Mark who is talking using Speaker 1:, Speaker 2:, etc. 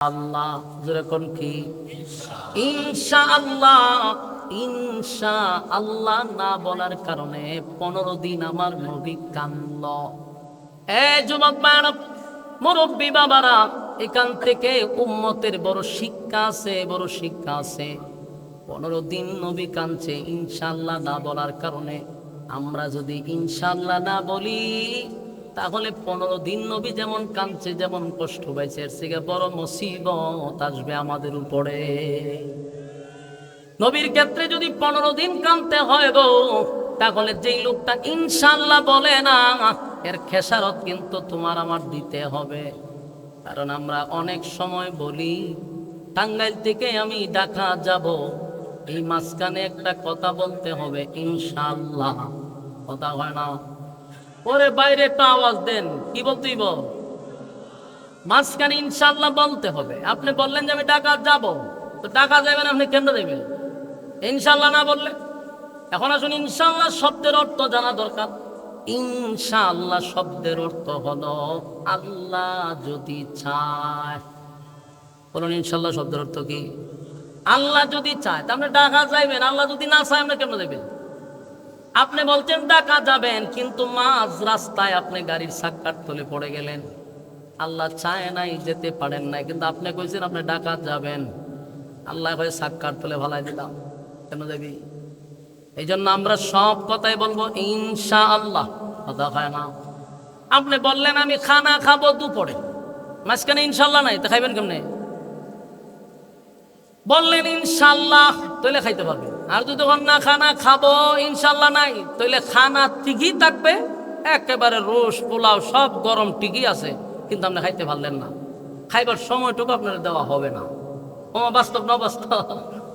Speaker 1: আল্লাহ যেরকম কি ইনশাআল্লাহ ইনশাআল্লাহ না বলার কারণে 15 দিন আমার নবী কানল। যুবক বাবা, মুরব্বী বাবারা, এখান থেকে উম্মতের বড় শিক্ষা আছে, বড় শিক্ষা আছে। 15 দিন নবী কাঁদছে ইনশাআল্লাহ না বলার কারণে। আমরা যদি ইনশাআল্লাহ না বলি তাহলে 15 দিন নবী যেমন কাঁদছে, যেমন কষ্ট পাইছে, এর থেকে বড় মুসিবত আসবে আমাদের উপরে। নবীর ক্ষেত্রে যদি 15 দিন কাঁদতে হয় গো, তাহলে যেই লোকটা ইনশাআল্লাহ বলে না, এর খেসারত কিন্তু তোমার আমার দিতে হবে। কারণ আমরা অনেক সময় বলি টাঙ্গাইল থেকে আমি ঢাকা যাব, এই মাঝখানে একটা কথা বলতে হবে ইনশাআল্লাহ, কথা হয় না। ওরে বাইরে একটা আওয়াজ দেন, কি বলতেইব, মাঝখানে ইনশাআল্লাহ বলতে হবে। আপনি বললেন যে আমি ঢাকা যাব, তো ঢাকা যাবেন আপনি কেমনে দেবেন ইনশাআল্লাহ না বললে? এখন আসুন, ইনশাআল্লাহ শব্দের অর্থ জানা দরকার। ইনশাআল্লাহ শব্দের অর্থ হলো আল্লাহ যদি চায়। বলুন ইনশাআল্লাহ শব্দের অর্থ কি? আল্লাহ যদি চায়। তা আপনি ঢাকা যাইবেন, আল্লাহ যদি না চায় আপনি কেমনে দেবেন? আপনি বলছেন ঢাকা যাবেন, কিন্তু মাঝ রাস্তায় আপনি গাড়ির চাক্কার তলে পড়ে গেলেন। আল্লাহ চায় নাই, যেতে পারেন নাই, কিন্তু আপনি কইছেন আপনি ঢাকা যাবেন। আল্লাহ কয়ে চাক্কার তলে ভালাই দিলাম, কেন যাবি? এই জন্য আমরা সব কথাই বলবো ইনশাআল্লাহ, কথা হয় না। আপনি বললেন আমি খানা খাবো দুপুরে, মাঝখানে ইনশাআল্লাহ নাই, তা খাইবেন কেমনে? বললেন ইনশাআল্লাহ, তৈলে খাইতে পারবেন। আর যদি তখন না খানা খাবো ইনশাআল্লাহ নাই, তৈলে খানা ঠিকই থাকবে, একেবারে রোস পোলাও সব গরম ঠিকই আছে, কিন্তু আপনি খাইতে পারলেন না। খাইবার সময়টুকু আপনার দেওয়া হবে না। ও বাস্তব না বাস্তব?